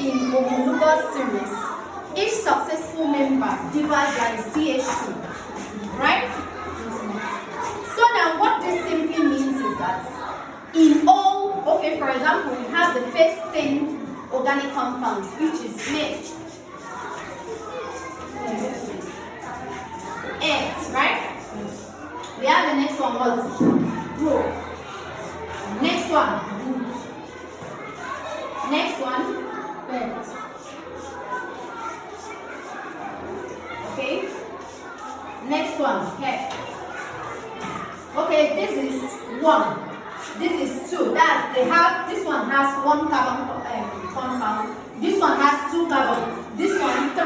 in homologous series, each successful member differs by CH2, right? So now what this simply means is that in all, okay, for example, we have the first 10 organic compounds, which is meth, X, right? We have the next one, what? Bro. Next one, good. Next one, bed. Okay. Next one, head. Okay, this is 1. This is 2. That they have. This one has 1 carbon compound. This one has 2 carbon. This one 3.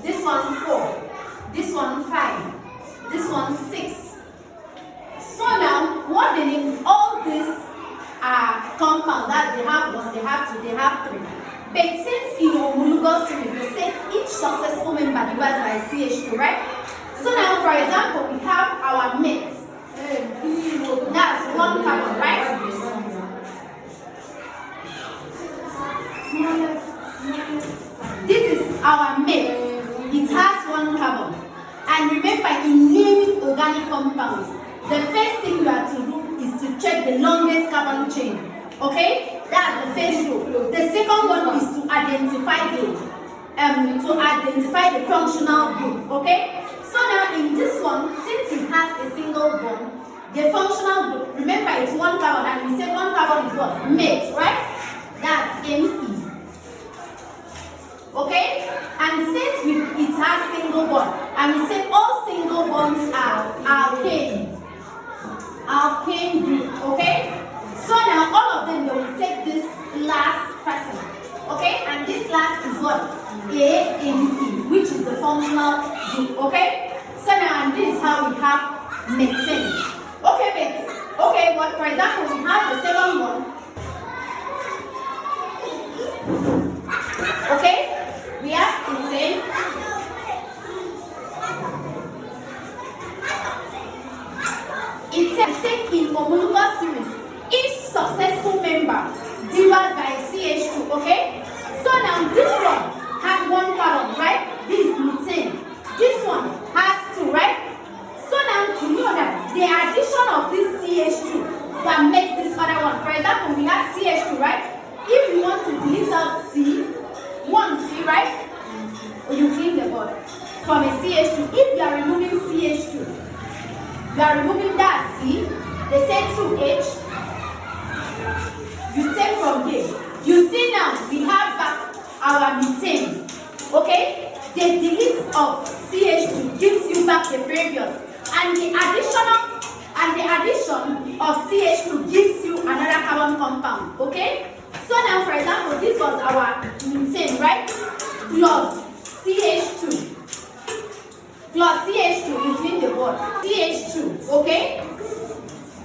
This one 4. This one 5. This one 6. So now, what they need, all these are compounds that they have 1, they have 2, they have 3. But since in homologous series, they say each successful member divides by CH2, right? So now, for example, we have our mate. That's 1 carbon, right? This is our mate. It has 1 carbon. And remember, in naming organic compounds, the first thing you have to do is to check the longest carbon chain. Okay? That's the first rule. The second one is to identify the functional group. Okay? So now in this one, since it has a single bond, the functional group, remember it's 1 carbon, and we said 1 carbon is what? Mate, right? That's Me. Okay? And since it has single bond, and we said all single bonds are alkane group, okay? So now all of them, they will take this last person, okay? And this last is what? AME, which is the functional group, okay? So now, and this is how we have methane. Okay, but for example, we have the second one. Okay? We have ethane. Ethane in homologous series, each successful member differs by CH2, okay? So now this one has 1 carbon, right? This is methane. This one has 2, right? So now to know that the addition of this CH2 that makes this other one, for example, we have CH2, right? If you want to delete out C, 1C, right? You clean the board from a CH2. If you are removing CH2, you are removing that C, they say 2H, you take from here. You see now, we have back our methane, okay? The delete of CH2 gives you back the previous, and the addition of CH2 gives you another carbon compound, okay? So now, for example, this was our methane, right? Plus CH2, including the word CH2, okay?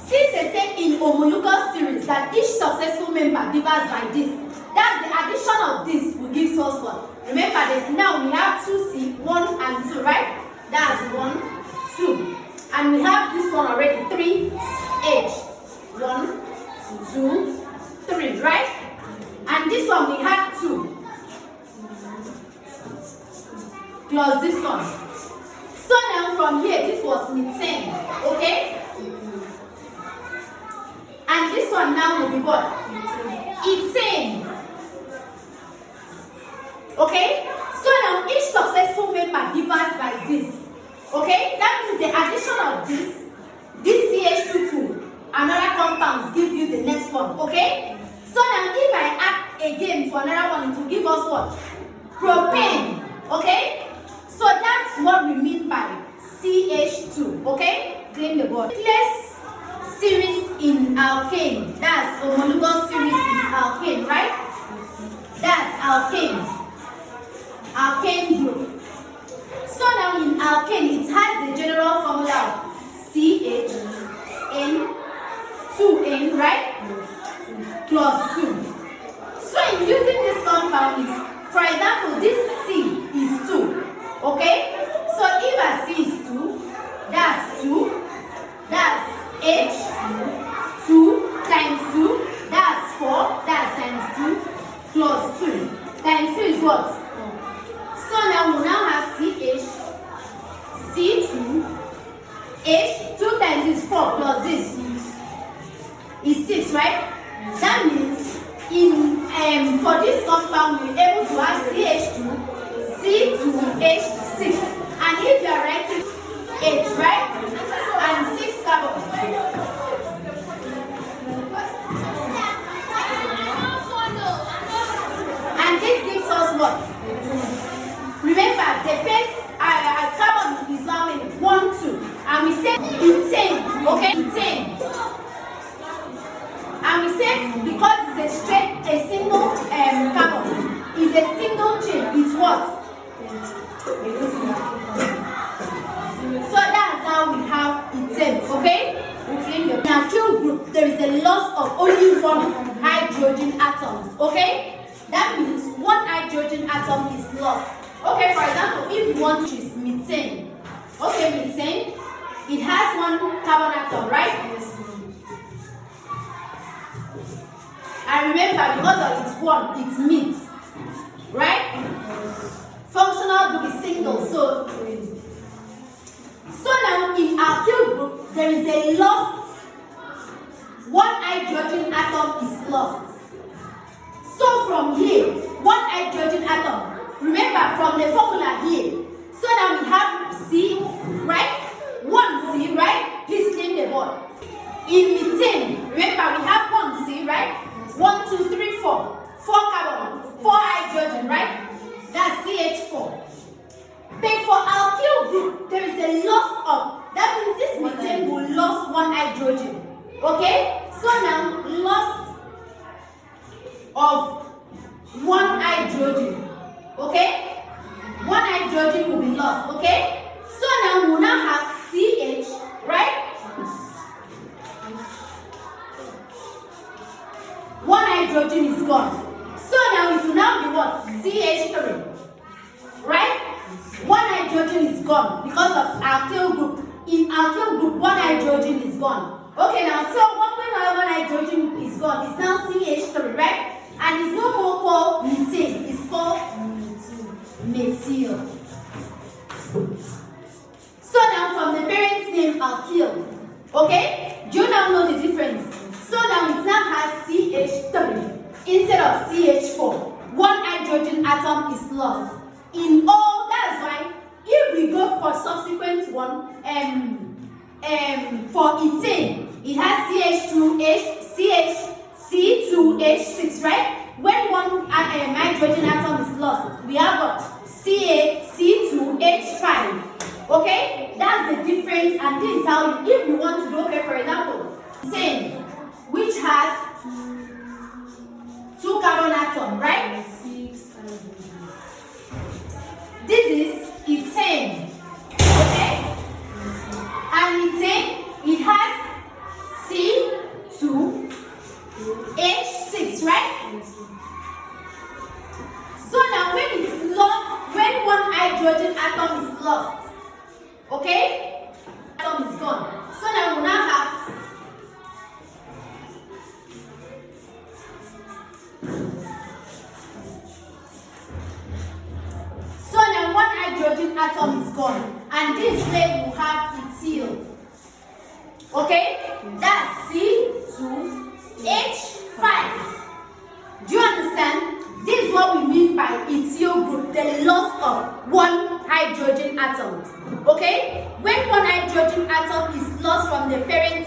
Since they say in homologous series that each successful member differs by this, that's the addition of this will give us what? Remember that now we have 2C, 1 and 2, right? That's 1, 2. And we have this one already, 3H. 1, 2, 3, right? And this one we had 2. Plus this one. So now from here, this was methane, okay? And this one now will be what? Ethane. Okay? So now each successful member differs by this. Okay? That means the addition of this CH2 to another compounds give you the next one. Okay? So now if I add again to another one, it will give us what? Propane. Okay? So that's what we mean by CH2. Okay? Clean the board. Let's series in alkane. That's homologous series is alkane, right? That's alkane. Alkane group. So now in alkane, it has the general formula of CH2N, right? Plus 2. So in using this compound, for example, this C is 2. Okay? So if I C is 2, that's 2. That's H, 2 times 2, that's 4, that's times 2, plus 2. is what? So now we now have CH, C2, H, 2 times is 4 plus this is 6, right? That means in for this compound we're able to have CH2, C2H6. And if you are writing H, right? And 6 carbon. And this gives us what? Remember, the first carbon is how many? 1, 2. And we say ethane, okay? Ethane. And we say because it's a single carbon, it's a single chain, it's what? So that's how we have ethane, okay? In alkyl group, there is a loss of only one hydrogen atoms, okay? That means one hydrogen atom is lost. Okay, for example, if you want to choose methane, okay, methane, it has one carbon atom, right? And remember, because of its one, it's meth, right? Functional group is single, so now in alkyl group, there is a lost, one hydrogen atom is lost. So from here, one hydrogen atom, remember from the formula here, so now we have C, right? 1 C, right? Please clean the board. In methane, remember we have 1 C, right? 1, 2, 3, 4. 4 carbon, 4 hydrogen, right? That's CH4. But for alkyl group, there is a loss of, that means this methane will lose 1 hydrogen. Okay? So now, loss of 1 hydrogen. Okay? 1 hydrogen will be lost. Okay? So now we now have CH, right? 1 hydrogen is gone. So now it will now be what? CH3. Right? 1 hydrogen is gone because of alkyl group. In alkyl group, 1 hydrogen is gone. Okay, now so 1 hydrogen is gone. It's now CH3, right? And it's no more called methane. It's called methyl. So now from the parent's name alkyl. Okay? Do you now know the difference? So now it now has CH3 instead of CH4. 1 hydrogen atom is lost. In all, that's why if we go for subsequent one, for ethane, it has C2H6, right? When 1 hydrogen atom is lost, we have what? C2H5. Okay? That's the difference, and this is how if you want to do, okay, for example, ethane, which has 2 carbon atoms, right? This is ethane, okay? And ethane, it has C2H6, right? So now when it's lost, when 1 hydrogen atom is lost, okay? Atom is gone. So now we now have hydrogen atom is gone, and this way we have ethyl. Okay, that's C2H5. Do you understand? This is what we mean by ethyl group, the loss of 1 hydrogen atom. Okay, when 1 hydrogen atom is lost from the parent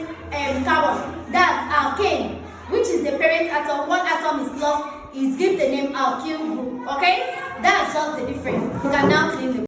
carbon, that's alkane, which is the parent atom. 1 atom is lost, is give the name alkyl group. Okay, that's just the difference. You can now clean the